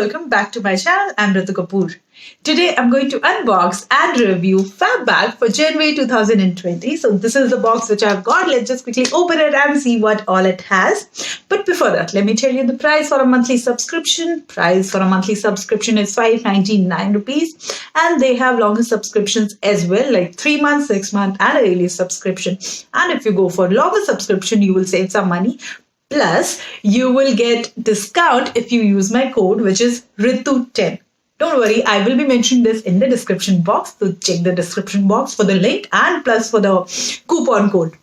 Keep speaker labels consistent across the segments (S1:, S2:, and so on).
S1: welcome back to my channel. I'm Ritu Kapoor. Today I'm going to unbox and review Fab Bag for January 2020. So this is the box which I've got. Let's just quickly open it and see what all it has. But before that, let me tell you the price for a monthly subscription. Price for a monthly subscription is 599 rupees, and they have longer subscriptions as well, like 3 months, 6 months, and a yearly subscription. And if you go for longer subscription, you will save some money. Plus, you will get discount if you use my code, which is Ritu10. Don't worry, I will be mentioning this in the description box. So check the description box for the link and plus for the coupon code.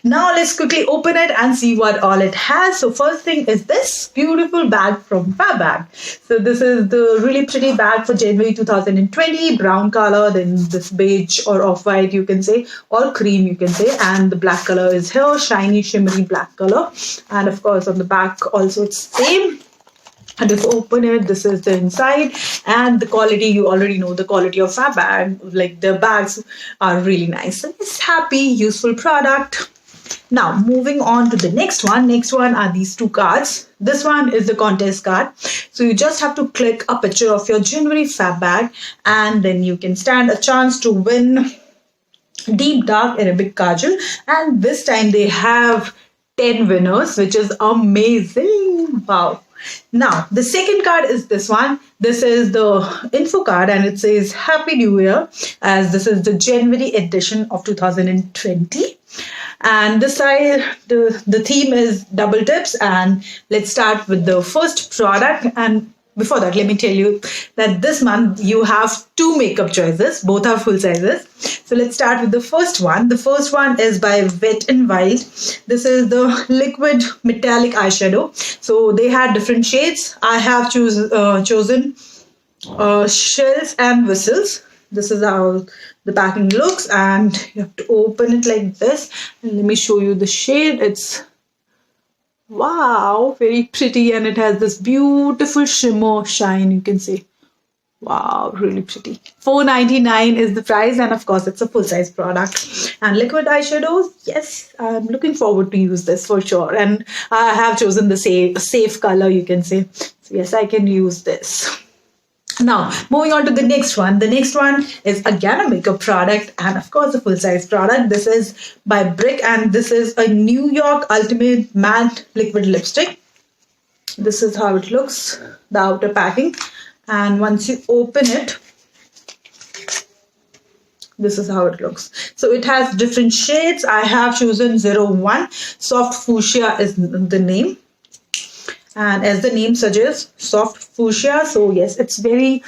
S1: Now let's quickly open it and see what all it has. So first thing is this beautiful bag from Fab Bag. So this is the really pretty bag for January 2020, brown color, then this beige or off-white you can say, or cream you can say, and the black color is here, shiny shimmery black color. And of course on the back also it's same. And if you open it, this is the inside, and the quality, you already know the quality of Fab Bag, like the bags are really nice. So it's happy, useful product. Now moving on to the next one. Next one are these two cards. This one is the contest card. So you just have to click a picture of your January Fab Bag, and then you can stand a chance to win Deep Dark Arabic Kajal. And this time they have 10 winners, which is amazing. Wow. Now, the second card is this one. This is the info card, and it says Happy New Year, as this is the January edition of 2020. And this side, the theme is double tips. And let's start with the first product. And before that, let me tell you that this month you have two makeup choices. Both are full sizes. So let's start with the first one. The first one is by Wet n Wild. This is the liquid metallic eyeshadow. So they had different shades. I have chosen shells and whistles. This is how the packing looks, and you have to open it like this. And let me show you the shade. It's wow, very pretty, and it has this beautiful shimmer shine, you can say. Wow, really pretty. $4.99 is the price, and of course it's a full-size product. And liquid eyeshadows, yes, I'm looking forward to use this for sure. And I have chosen the safe color, you can say. So yes, I can use this. Now, moving on to the next one. The next one is again a makeup product, and of course a full-size product. This is by Brick, and this is a New York Ultimate Matte Liquid Lipstick. This is how it looks, the outer packing. And once you open it, this is how it looks. So it has different shades. I have chosen 01. Soft Fuchsia is the name. And as the name suggests, soft fuchsia. So yes, it's very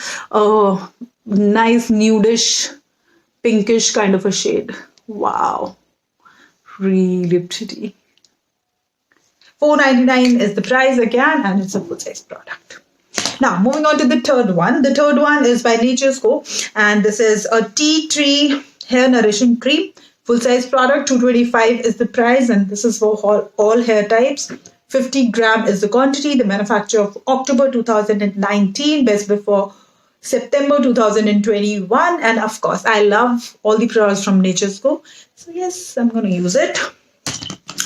S1: nice nudish, pinkish kind of a shade. Wow, really pretty. $4.99 is the price again, and it's a full-size product. Now, moving on to the third one. The third one is by Nature's Co. And this is a tea tree hair nourishing cream. Full-size product, $225 is the price, and this is for all hair types. 50 gram is the quantity. The manufacture of October 2019, best before September 2021. And of course, I love all the products from Nature's Co. So yes, I'm going to use it.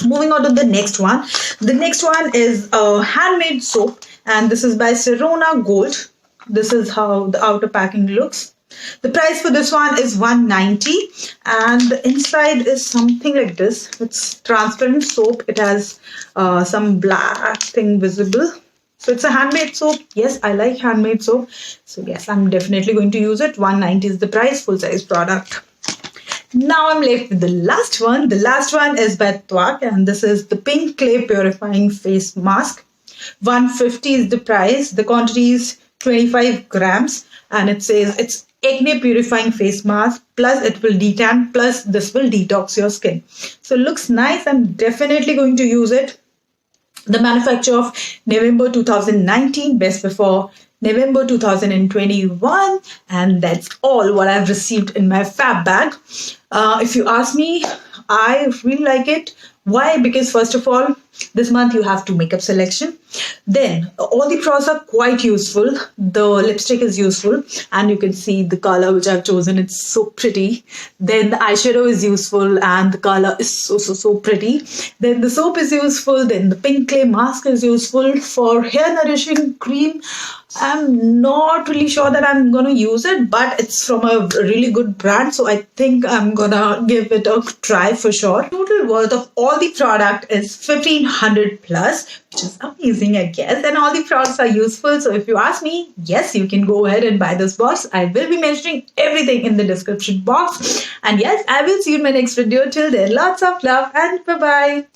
S1: Moving on to the next one. The next one is a Handmade Soap, and this is by Serona Gold. This is how the outer packing looks. The price for this one is $190, and the inside is something like this. It's transparent soap. It has some black thing visible. So it's a handmade soap. Yes, I like handmade soap. So yes, I'm definitely going to use it. $190 is the price, full size product. Now I'm left with the last one. The last one is by Twak, and this is the Pink Clay Purifying Face Mask. $150 is the price. The quantity is 25 grams, and it says it's acne purifying face mask, plus it will detan, plus this will detox your skin. So it looks nice. I'm definitely going to use it. The manufacture of November 2019, best before November 2021, and that's all what I've received in my Fab Bag. If you ask me, I really like it. Why? Because first of all, This month you have two makeup selection. Then all the products are quite useful. The lipstick is useful, and you can see the color which I've chosen. It's so pretty. Then the eyeshadow is useful, and the color is so pretty. Then the soap is useful. Then the pink clay mask is useful. For hair nourishing cream, I'm not really sure that I'm gonna use it, but it's from a really good brand, so I think I'm gonna give it a try for sure. Total worth of all the product is 1500 plus, which is amazing, I guess. And all the products are useful. So if you ask me, yes, you can go ahead and buy this box. I will be mentioning everything in the description box. And yes, I will see you in my next video. Till then, lots of love and bye bye.